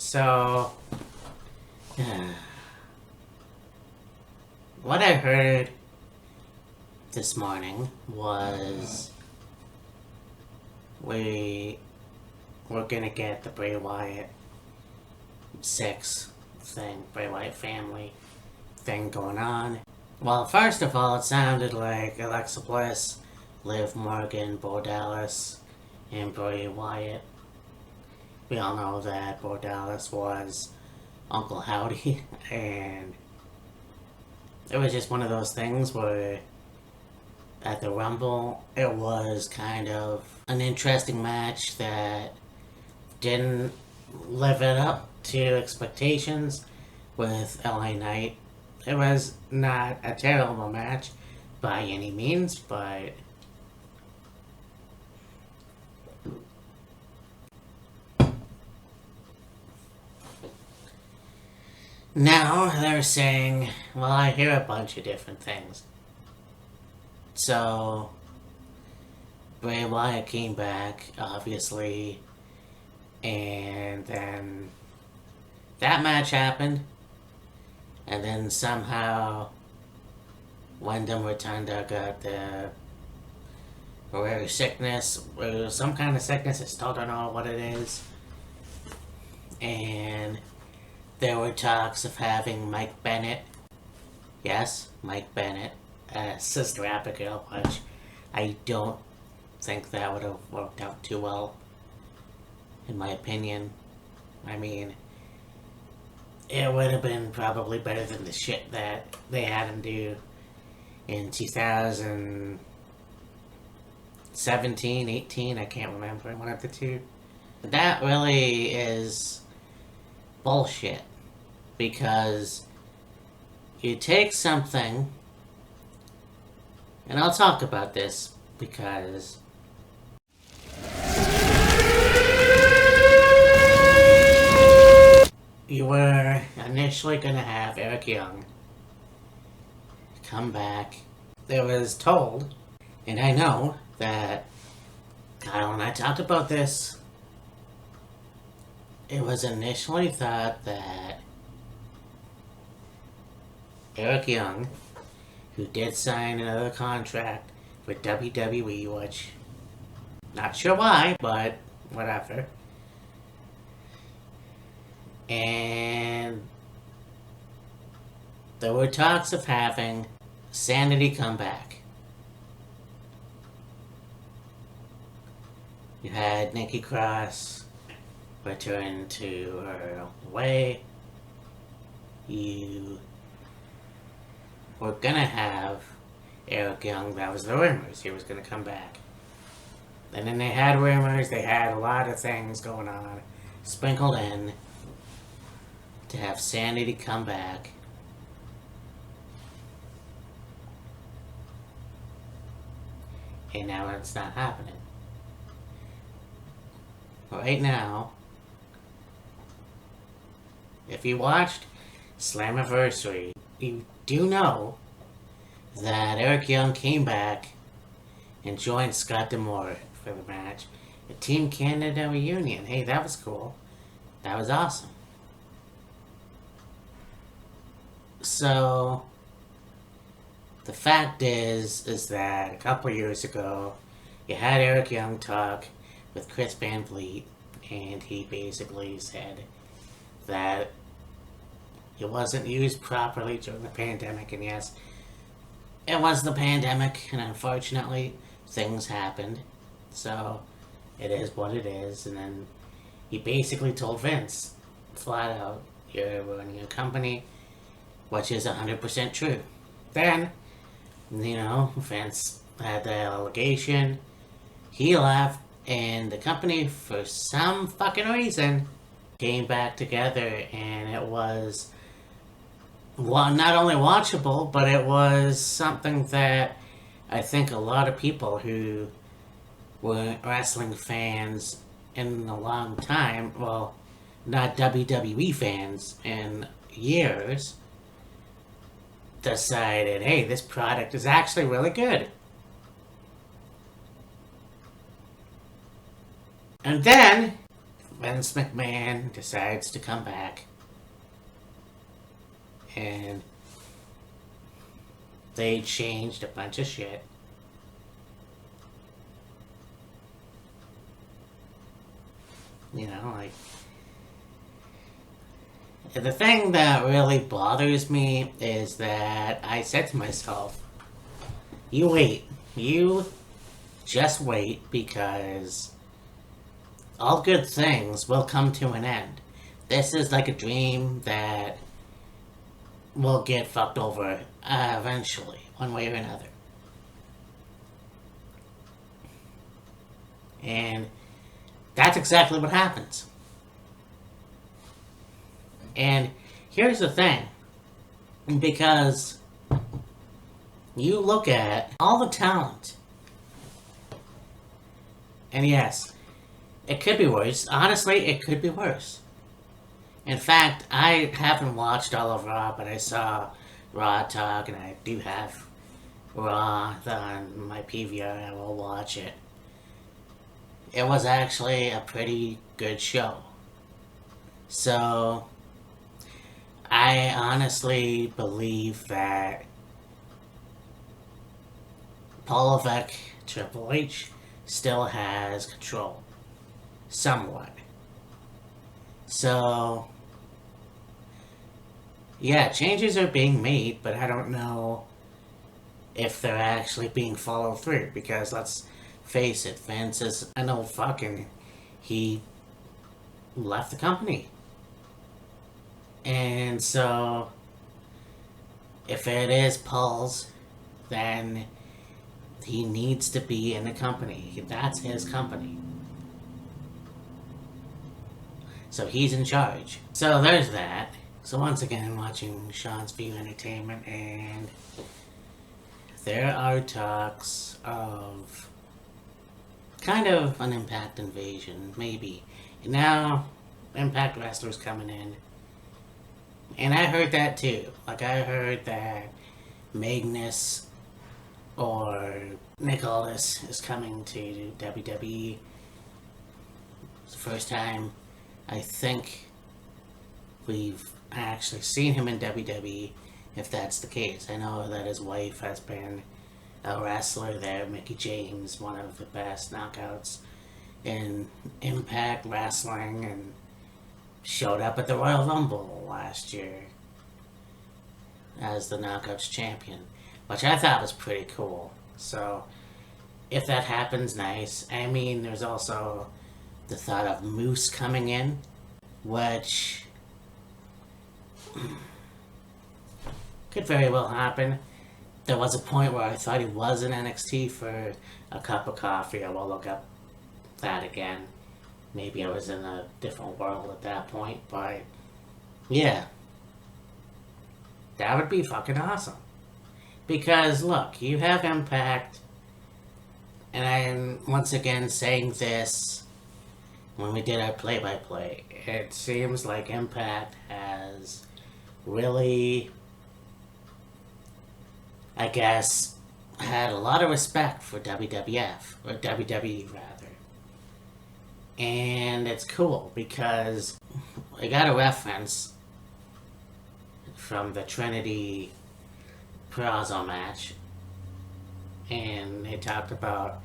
So, what I heard this morning was we're gonna get the Bray Wyatt 6 thing, Bray Wyatt family thing going on. Well, first of all, it sounded like Alexa Bliss, Liv Morgan, Bo Dallas, and Bray Wyatt. We all know that Bo Dallas was Uncle Howdy, and it was just one of those things where at the Rumble, it was kind of an interesting match that didn't live it up to expectations with LA Knight. It was not a terrible match by any means, but now they're saying, well, I hear a bunch of different things. So, Bray Wyatt came back, obviously, and then that match happened, and then somehow Wyndham Rotunda got the rare sickness, or some kind of sickness, I still don't know what it is, and there were talks of having Mike Bennett, yes, Mike Bennett, as Sister Abigail, which I don't think that would have worked out too well, in my opinion. I mean, it would have been probably better than the shit that they had him do in 2017, 18, I can't remember, one of the two. That really is bullshit, because you take something, and I'll talk about this because you were initially going to have Eric Young come back. It was told, and I know that Kyle and I talked about this, it was initially thought that Eric Young, who did sign another contract with WWE, which, not sure why, but whatever. And there were talks of having Sanity come back. You had Nikki Cross return to her way. You were gonna have Eric Young, that was the rumors, he was gonna come back. And then they had rumors, they had a lot of things going on, sprinkled in, to have Sanity come back. And now it's not happening. Right now, if you watched Slammiversary, you do know that Eric Young came back and joined Scott D'Amore for the match. A Team Canada reunion. Hey, that was cool. That was awesome. So, the fact is that a couple years ago, you had Eric Young talk with Chris Van Vliet, and he basically said that it wasn't used properly during the pandemic, and yes, it was the pandemic, and unfortunately, things happened, so it is what it is. And then he basically told Vince, flat out, you're running a company, which is 100% true. Then, Vince had the allegation, he left, and the company, for some fucking reason, came back together, and it was not only watchable, but it was something that I think a lot of people who were wrestling fans in a long time, well, not WWE fans in years, decided, hey, this product is actually really good. And then Vince McMahon decides to come back, and they changed a bunch of shit. You know, like, the thing that really bothers me is that I said to myself, you wait. You just wait, because all good things will come to an end. This is like a dream that will get fucked over eventually, one way or another. And that's exactly what happens. And here's the thing, because you look at all the talent, and yes, it could be worse. Honestly, it could be worse. In fact, I haven't watched all of Raw, but I saw Raw Talk, and I do have Raw on my PVR. I will watch it. It was actually a pretty good show. So, I honestly believe that Paul Levesque, Triple H, still has control. Somewhat. So, yeah, changes are being made, but I don't know if they're actually being followed through, because let's face it, Vince is an old fuck, and he left the company. And so, if it is Paul's, then he needs to be in the company. That's his company. So he's in charge. So there's that. So once again, watching Sean's View Entertainment, and there are talks of kind of an Impact invasion, maybe. And now, Impact wrestlers coming in. And I heard that too. Like, I heard that Magnus or Nicholas is coming to WWE. It's the first time I think we've actually seen him in WWE, if that's the case. I know that his wife has been a wrestler there, Mickie James, one of the best knockouts in Impact Wrestling, and showed up at the Royal Rumble last year as the Knockouts champion, which I thought was pretty cool. So, if that happens, nice. I mean, there's also the thought of Moose coming in, which could very well happen. There was a point where I thought he was in NXT for a cup of coffee. I will look up that again. Maybe I was in a different world at that point, but yeah. That would be fucking awesome. Because, look, you have Impact, and I'm once again saying this when we did our play-by-play. It seems like Impact has really, I guess, had a lot of respect for WWF, or WWE rather. And it's cool because I got a reference from the Trinity Prazzo match, and they talked about,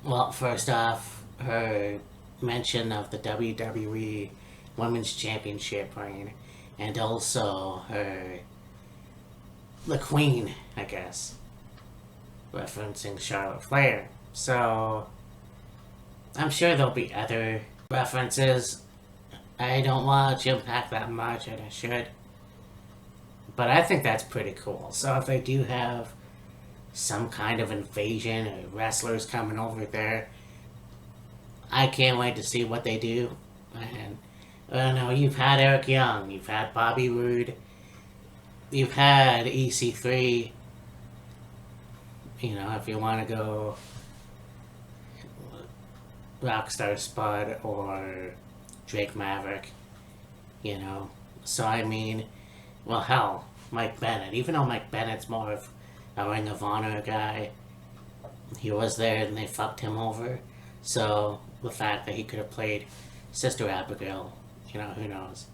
well, first off, her mention of the WWE Women's Championship reign, and also the Queen, I guess, referencing Charlotte Flair. So, I'm sure there'll be other references. I don't watch Impact that much, and I should. But I think that's pretty cool. So if they do have some kind of invasion or wrestlers coming over there, I can't wait to see what they do. And I don't know, you've had Eric Young, you've had Bobby Roode, you've had EC3. You know, if you want to go Rockstar Spud or Drake Maverick, you know. So I mean, well, hell, Mike Bennett. Even though Mike Bennett's more of a Ring of Honor guy, he was there and they fucked him over. So the fact that he could have played Sister Abigail, who knows.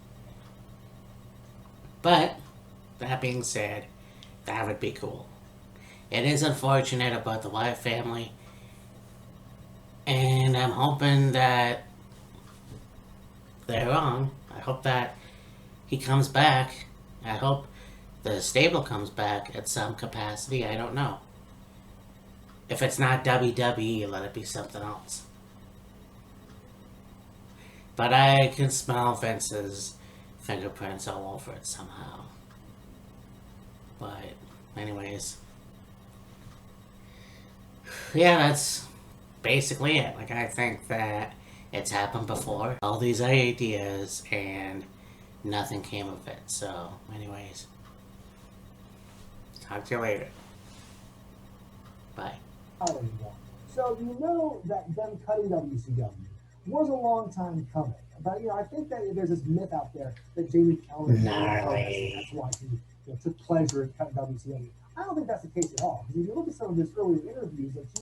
But, that being said, that would be cool. It is unfortunate about the Wyatt family, and I'm hoping that they're wrong. I hope that he comes back. I hope the stable comes back at some capacity. I don't know. If it's not WWE, let it be something else. But I can smell Vince's fingerprints all over it somehow. But, anyways. Yeah, that's basically it. Like, I think that it's happened before. All these ideas, and nothing came of it. So, anyways. Talk to you later. Bye. So you know that them cutting WCW was a long time coming. But I think that there's this myth out there that Jamie Keller Gnarly. that's why he took pleasure in cutting WCW. I don't think that's the case at all. Because if you look at some of his earlier interviews, like